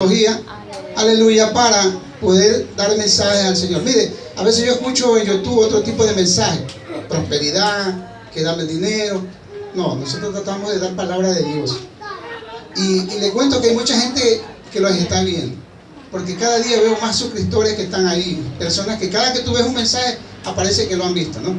Aleluya, para poder dar mensajes al Señor. Mire, a veces yo escucho en YouTube otro tipo de mensaje, prosperidad, que darle dinero. No, nosotros tratamos de dar palabra de Dios. Y le cuento que hay mucha gente que los está viendo, porque cada día veo más suscriptores que están ahí, personas que cada que tú ves un mensaje aparece que lo han visto, ¿no?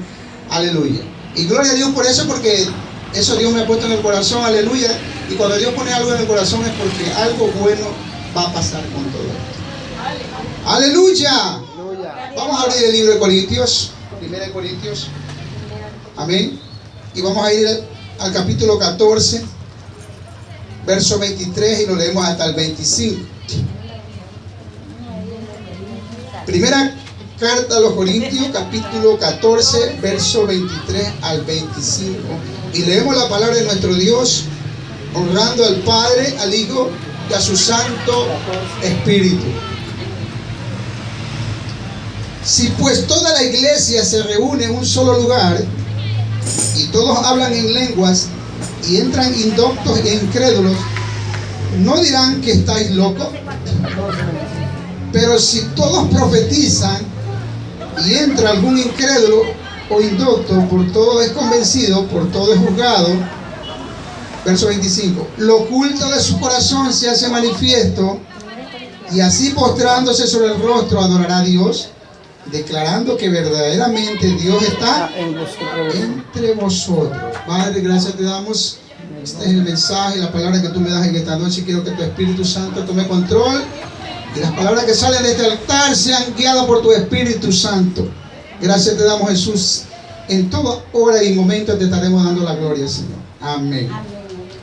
Aleluya. Y gloria a Dios por eso, porque eso Dios me ha puesto en el corazón, aleluya. Y cuando Dios pone algo en el corazón es porque algo bueno va a pasar con todo esto. ¡Aleluya! Vamos a abrir el libro de Corintios, 1 Corintios. Amén. Y vamos a ir al capítulo 14, verso 23, y lo leemos hasta el 25. Primera carta a los Corintios, capítulo 14, verso 23 al 25. Y leemos la palabra de nuestro Dios, honrando al Padre, al Hijo y a su Santo Espíritu. Si pues toda la iglesia se reúne en un solo lugar y todos hablan en lenguas y entran indoctos e incrédulos, ¿no dirán que estáis locos? Pero si todos profetizan y entra algún incrédulo o indocto, por todo es convencido, por todo es juzgado. Verso 25. Lo oculto de su corazón se hace manifiesto, y así postrándose sobre el rostro adorará a Dios, declarando que verdaderamente Dios está entre vosotros. Padre, gracias te damos. Este es el mensaje, la palabra que tú me das en esta noche. Quiero que tu Espíritu Santo tome control y las palabras que salen de este altar sean guiadas por tu Espíritu Santo. Gracias te damos, Jesús. En toda hora y momento te estaremos dando la gloria, Señor. Amén.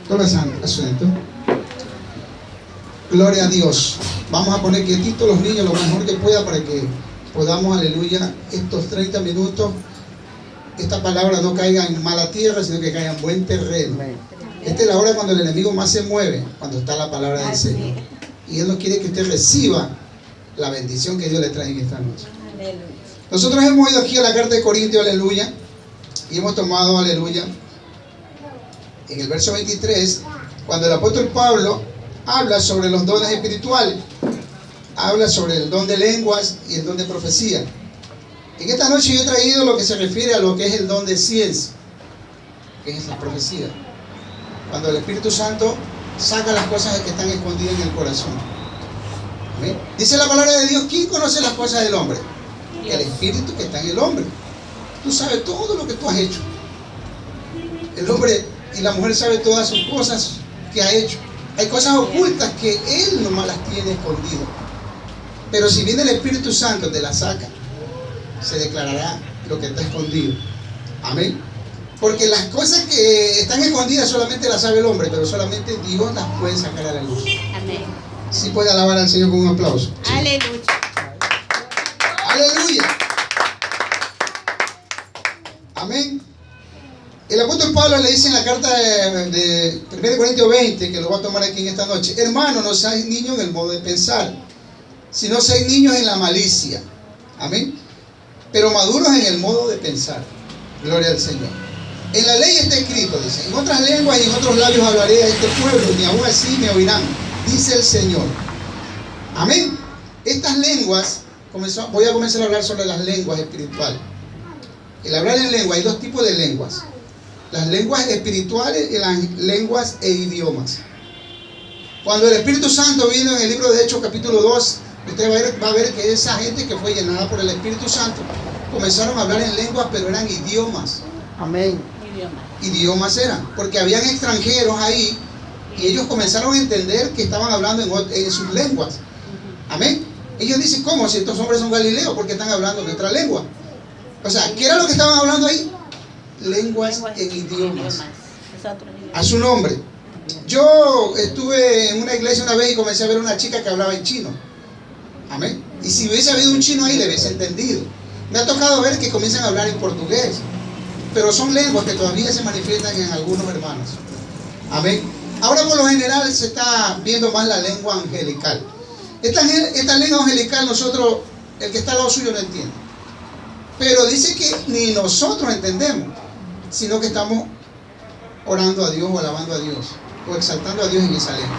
Toma asiento. Gloria a Dios. Vamos a poner quietitos los niños lo mejor que pueda para que podamos, aleluya, estos 30 minutos, esta palabra no caiga en mala tierra, sino que caiga en buen terreno. Esta es la hora cuando el enemigo más se mueve, cuando está la palabra del Señor. Y Él no quiere que usted reciba la bendición que Dios le trae en esta noche. Nosotros hemos ido aquí a la carta de Corintios, aleluya, y hemos tomado, aleluya, en el verso 23, cuando el apóstol Pablo habla sobre los dones espirituales, habla sobre el don de lenguas y el don de profecía. En esta noche yo he traído lo que se refiere a lo que es el don de ciencia, que es la profecía. Cuando el Espíritu Santo saca las cosas que están escondidas en el corazón. ¿Amén? Dice la palabra de Dios, ¿quién conoce las cosas del hombre? El Espíritu que está en el hombre. Tú sabes todo lo que tú has hecho. El hombre y la mujer saben todas sus cosas que ha hecho. Hay cosas ocultas que Él nomás las tiene escondidas. Pero si viene el Espíritu Santo, te las saca. Se declarará lo que está escondido. Amén. Porque las cosas que están escondidas solamente las sabe el hombre, pero solamente Dios las puede sacar a la luz. Amén. Sí puede alabar al Señor con un aplauso. Sí. Aleluya. Aleluya. Amén. El apóstol Pablo le dice en la carta de 1 Corintios 20, que lo voy a tomar aquí en esta noche: hermano, no seáis niños en el modo de pensar, sino seáis niños en la malicia. Amén. Pero maduros en el modo de pensar. Gloria al Señor. En la ley está escrito, dice: en otras lenguas y en otros labios hablaré a este pueblo, ni aún así me oirán, dice el Señor. Amén. Estas lenguas, voy a comenzar a hablar sobre las lenguas espirituales. El hablar en lengua, hay dos tipos de lenguas: las lenguas espirituales y las lenguas e idiomas. Cuando el Espíritu Santo vino en el libro de Hechos capítulo 2, usted va a ver que esa gente que fue llenada por el Espíritu Santo comenzaron a hablar en lenguas, pero eran idiomas. Amén. Idiomas eran, porque habían extranjeros ahí y ellos comenzaron a entender que estaban hablando en sus lenguas. Amén. Ellos dicen: ¿cómo? Si estos hombres son galileos, ¿por qué están hablando en otra lengua? O sea, ¿qué era lo que estaban hablando ahí? Lenguas en idiomas. A su nombre. Yo estuve en una iglesia una vez y comencé a ver una chica que hablaba en chino. Amén. Y si hubiese habido un chino ahí, le hubiese entendido. Me ha tocado ver que comienzan a hablar en portugués, pero son lenguas que todavía se manifiestan en algunos hermanos. Amén. Ahora por lo general se está viendo más la lengua angelical. Esta lengua angelical nosotros, el que está al lado suyo no entiende. Pero dice que ni nosotros entendemos, sino que estamos orando a Dios o alabando a Dios o exaltando a Dios en esa lengua.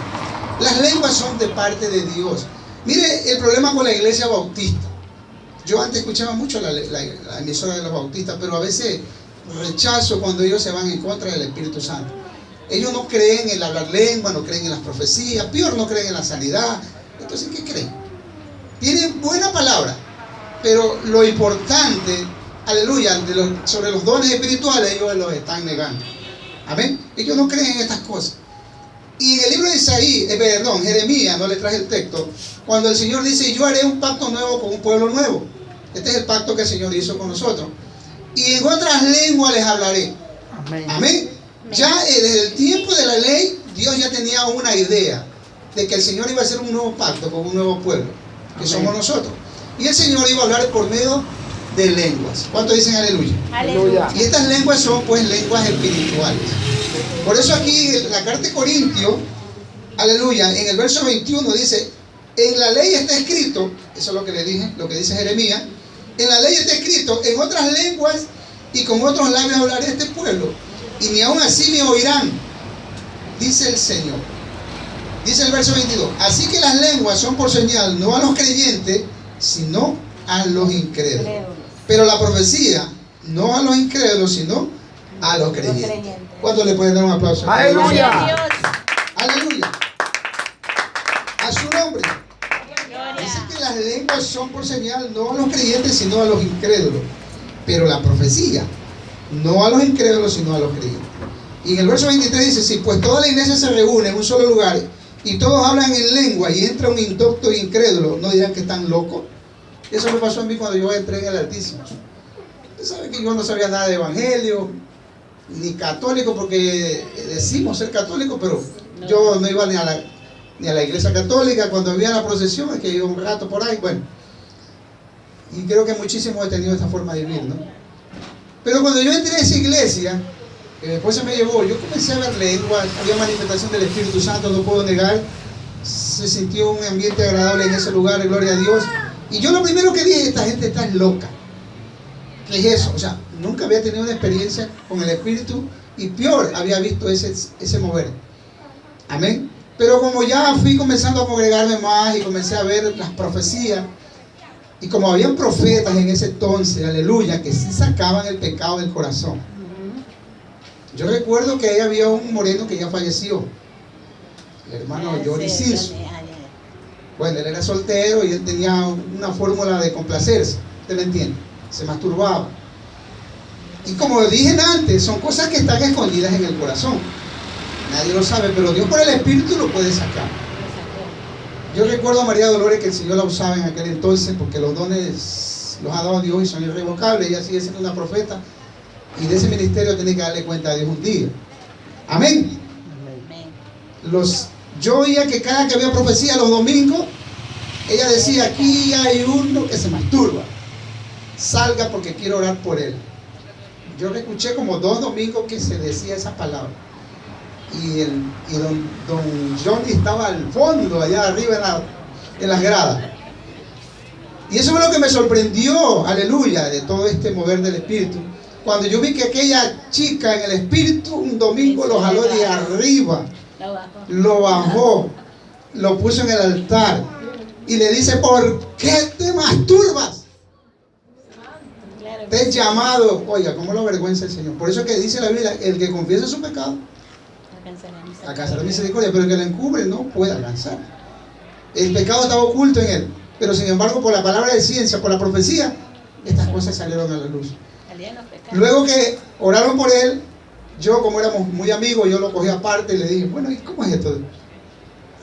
Las lenguas son de parte de Dios. Mire el problema con la iglesia bautista. Yo antes escuchaba mucho la emisora de los bautistas, pero a veces rechazo cuando ellos se van en contra del Espíritu Santo. Ellos no creen en hablar lengua, no creen en las profecías, peor no creen en la sanidad. Entonces, ¿qué creen? Tienen buena palabra, pero lo importante, aleluya, sobre los dones espirituales, ellos los están negando. Amén. Ellos no creen en estas cosas. Y en el libro de Jeremías, no le traje el texto, cuando el Señor dice, yo haré un pacto nuevo con un pueblo nuevo. Este es el pacto que el Señor hizo con nosotros. Y en otras lenguas les hablaré. Amén. Amén. Ya desde el tiempo de la ley, Dios ya tenía una idea de que el Señor iba a hacer un nuevo pacto con un nuevo pueblo, que somos nosotros. Y el Señor iba a hablar por medio de lenguas. ¿Cuántos dicen aleluya? Aleluya. Y estas lenguas son pues lenguas espirituales. Por eso aquí en la carta de Corintios, aleluya, en el verso 21 dice, en la ley está escrito, eso es lo que le dije, lo que dice Jeremías, en la ley está escrito, en otras lenguas y con otros labios hablaré a este pueblo, y ni aún así me oirán, dice el Señor. Dice el verso 22, así que las lenguas son por señal, no a los creyentes, sino a los incrédulos. Pero la profecía, no a los incrédulos, sino a los creyentes. ¿Cuántos le pueden dar un aplauso? ¡Aleluya! ¡Aleluya! A su nombre. Dice que las lenguas son por señal, no a los creyentes, sino a los incrédulos. Pero la profecía, no a los incrédulos, sino a los creyentes. Y en el verso 23 dice, si pues toda la iglesia se reúne en un solo lugar y todos hablan en lengua y entra un indocto e incrédulo, ¿no dirán que están locos? Eso me pasó a mí cuando yo entré en el Altísimo. Usted sabe que yo no sabía nada de evangelio, ni católico, porque decimos ser católico, pero yo no iba ni a la iglesia católica. Cuando había la procesión, es que iba un rato por ahí, bueno. Y creo que muchísimos he tenido esta forma de vivir, ¿no? Pero cuando yo entré a esa iglesia, que después se me llevó, yo comencé a ver lenguas, había manifestación del Espíritu Santo, no puedo negar. Se sintió un ambiente agradable en ese lugar, gloria a Dios. Y yo lo primero que dije, esta gente está loca. ¿Qué es eso? O sea, nunca había tenido una experiencia con el Espíritu y peor, había visto ese mover. Amén. Pero como ya fui comenzando a congregarme más y comencé a ver las profecías, y como habían profetas en ese entonces, aleluya, que sí sacaban el pecado del corazón. Yo recuerdo que ahí había un moreno que ya falleció, el hermano Johnny Silso. Bueno, él era soltero y él tenía una fórmula de complacerse, ¿usted me entiende? Se masturbaba. Y como dije antes, son cosas que están escondidas en el corazón. Nadie lo sabe, pero Dios por el Espíritu lo puede sacar. Yo recuerdo a María Dolores que el Señor la usaba en aquel entonces porque los dones los ha dado Dios y son irrevocables. Ella sigue siendo una profeta y de ese ministerio tiene que darle cuenta a Dios un día. Amén. Yo oía que cada que había profecía los domingos, ella decía, aquí hay uno que se masturba. Salga porque quiero orar por él. Yo le escuché como 2 domingos que se decía esa palabra. Y don Johnny estaba al fondo, allá arriba en las gradas. Y eso fue lo que me sorprendió, aleluya, de todo este mover del Espíritu. Cuando yo vi que aquella chica en el Espíritu un domingo lo jaló de arriba, lo bajó, lo puso en el altar y le dice, ¿por qué te masturbas? Te he llamado. Oiga, ¿cómo lo avergüenza el Señor? Por eso es que dice la Biblia, el que confiesa su pecado alcanzará misericordia, pero el que lo encubre no puede alcanzar. El pecado estaba oculto en él, pero sin embargo por la palabra de ciencia, por la profecía, estas cosas salieron a la luz. Luego que oraron por él, yo como éramos muy amigos, yo lo cogí aparte y le dije, bueno, ¿y cómo es esto?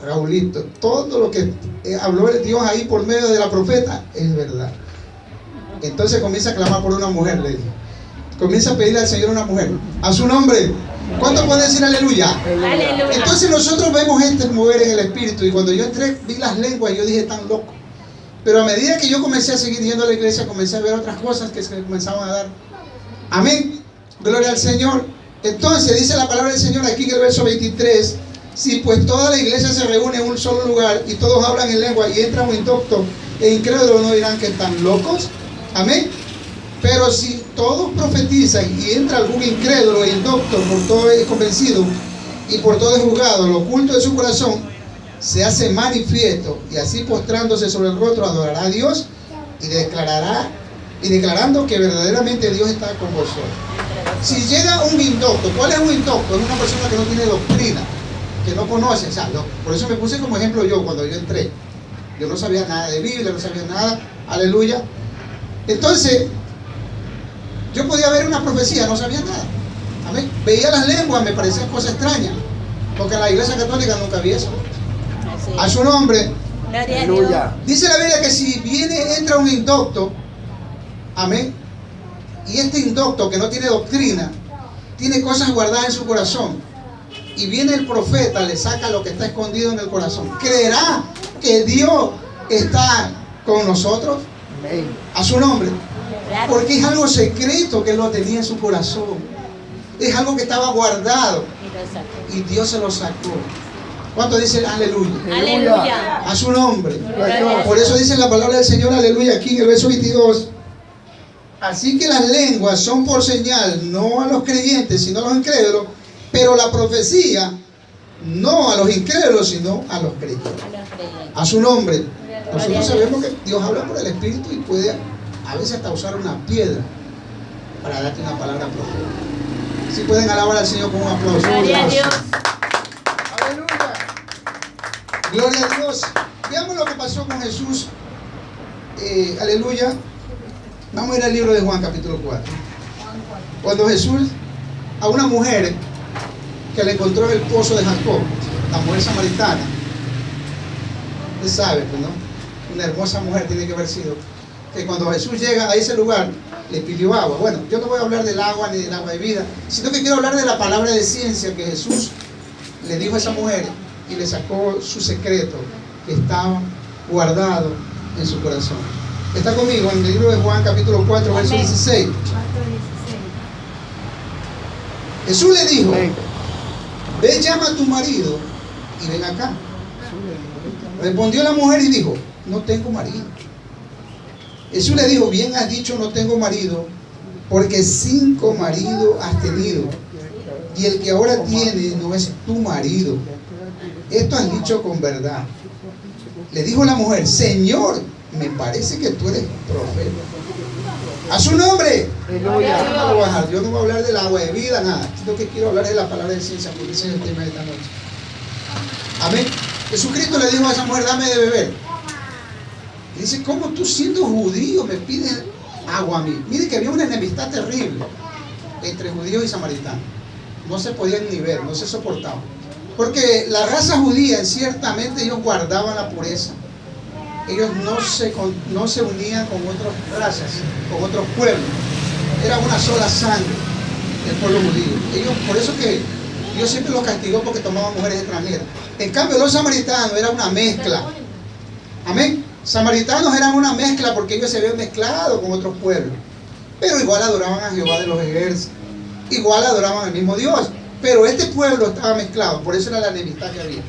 Raulito, todo lo que habló Dios ahí por medio de la profeta es verdad. Entonces comienza a clamar por una mujer, le dije. Comienza a pedirle al Señor una mujer. A su nombre. ¿Cuántos pueden decir aleluya? Aleluya? Entonces nosotros vemos este mover en el Espíritu. Y cuando yo entré, vi las lenguas y yo dije, tan loco. Pero a medida que yo comencé a seguir yendo a la iglesia, comencé a ver otras cosas que se comenzaban a dar. Amén. Gloria al Señor. Entonces dice la palabra del Señor aquí en el verso 23. Si pues toda la iglesia se reúne en un solo lugar y todos hablan en lengua y entra un indocto e incrédulo, ¿no dirán que están locos? Amén. Pero si todos profetizan y entra algún incrédulo e indocto, por todo es convencido y por todo es juzgado, lo oculto de su corazón, se hace manifiesto, y así postrándose sobre el rostro adorará a Dios y declarando que verdaderamente Dios está con vosotros. Si llega un indocto, ¿cuál es un indocto? Es una persona que no tiene doctrina, que no conoce. O sea, por eso me puse como ejemplo yo cuando yo entré. Yo no sabía nada de Biblia, no sabía nada, aleluya. Entonces, yo podía ver una profecía, no sabía nada. Amén. Veía las lenguas, me parecían cosas extrañas, porque en la iglesia católica nunca había eso. A su nombre. Aleluya. Dice la Biblia que si entra un indocto, amén, y este indocto que no tiene doctrina, tiene cosas guardadas en su corazón, y viene el profeta, le saca lo que está escondido en el corazón, ¿creerá que Dios está con nosotros? Amén. A su nombre. Porque es algo secreto que él lo tenía en su corazón. Es algo que estaba guardado y Dios se lo sacó. ¿Cuánto dicen aleluya? Aleluya. A su nombre. Gloria. Por eso dice la palabra del Señor, aleluya, aquí en el verso 22. Así que las lenguas son por señal, no a los creyentes, sino a los incrédulos, pero la profecía, no a los incrédulos, sino a los creyentes. A su nombre. Nosotros sabemos que Dios habla por el Espíritu y puede a veces hasta usar una piedra para darte una palabra profética. Si pueden alabar al Señor con un aplauso. Gloria a Dios. Aleluya. Gloria a Dios. Veamos lo que pasó con Jesús. Aleluya. Vamos a ir al libro de Juan, capítulo 4. Cuando Jesús, a una mujer que le encontró en el pozo de Jacob, la mujer samaritana, usted sabe, pues, ¿no? Una hermosa mujer tiene que haber sido, que cuando Jesús llega a ese lugar, le pidió agua. Bueno, yo no voy a hablar del agua ni del agua de vida, sino que quiero hablar de la palabra de ciencia que Jesús le dijo a esa mujer y le sacó su secreto que estaba guardado en su corazón. Está conmigo en el libro de Juan, capítulo 4, verso 16. Jesús le dijo: ve, llama a tu marido y ven acá. Respondió la mujer y dijo: no tengo marido. Jesús le dijo: bien has dicho, no tengo marido, porque 5 maridos has tenido, y el que ahora tiene no es tu marido. Esto has dicho con verdad. Le dijo la mujer: Señor, me parece que tú eres profeta. A su nombre. Aleluya. Yo no voy a hablar del agua de vida, nada. Lo que quiero hablar es la palabra de ciencia, porque ese es el tema de esta noche. Amén. Jesucristo le dijo a esa mujer: dame de beber. Y dice: ¿cómo tú, siendo judío, me pides agua a mí? Mire que había una enemistad terrible entre judíos y samaritanos. No se podían ni ver, no se soportaban. Porque la raza judía, ciertamente ellos guardaban la pureza. Ellos no se unían con otras razas, con otros pueblos. Era una sola sangre el pueblo judío. Ellos, por eso que Dios siempre los castigó porque tomaban mujeres extranjeras. En cambio, los samaritanos eran una mezcla. Amén. Samaritanos eran una mezcla porque ellos se habían mezclado con otros pueblos. Pero igual adoraban a Jehová de los ejércitos. Igual adoraban al mismo Dios. Pero este pueblo estaba mezclado. Por eso era la enemistad que había.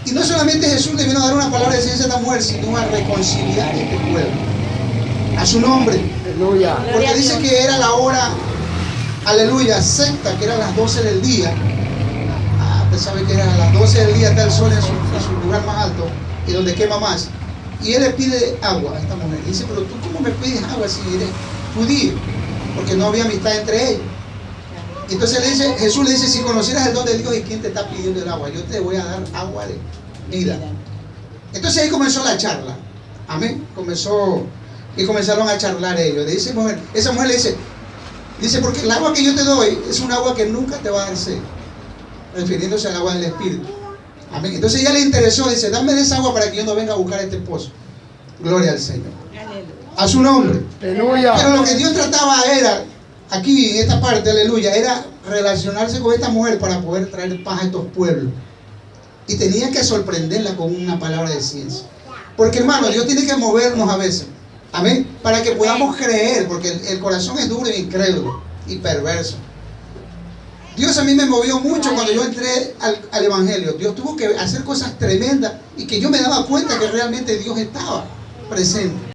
Y no solamente Jesús le vino a dar una palabra de ciencia a esta mujer, sino a reconciliar a este pueblo. A su nombre. Aleluya. Porque dice que era la hora, aleluya, sexta, que eran las 12 del día. Usted sabe que a las 12 del día está el sol en su lugar más alto y donde quema más. Y él le pide agua a esta mujer. Y dice: pero tú, ¿cómo me pides agua si eres judío? Porque no había amistad entre ellos. Y entonces Jesús le dice: si conocieras el don de Dios y quién te está pidiendo el agua, yo te voy a dar agua de vida. Entonces ahí comenzó la charla. Amén. Comenzaron a charlar ellos. Esa mujer le dice: porque el agua que yo te doy es un agua que nunca te va a dar sed. Refiriéndose al agua del Espíritu. Amén. Entonces ella le interesó, dice: dame de esa agua para que yo no venga a buscar este pozo. Gloria al Señor. A su nombre. Aleluya. Pero lo que Dios trataba era, aquí en esta parte, aleluya, era relacionarse con esta mujer para poder traer paz a estos pueblos. Y tenía que sorprenderla con una palabra de ciencia. Porque, hermano, Dios tiene que movernos a veces. Amén. Para que podamos creer, porque el corazón es duro e incrédulo y perverso. Dios a mí me movió mucho cuando yo entré al Evangelio. Dios tuvo que hacer cosas tremendas y que yo me daba cuenta que realmente Dios estaba presente.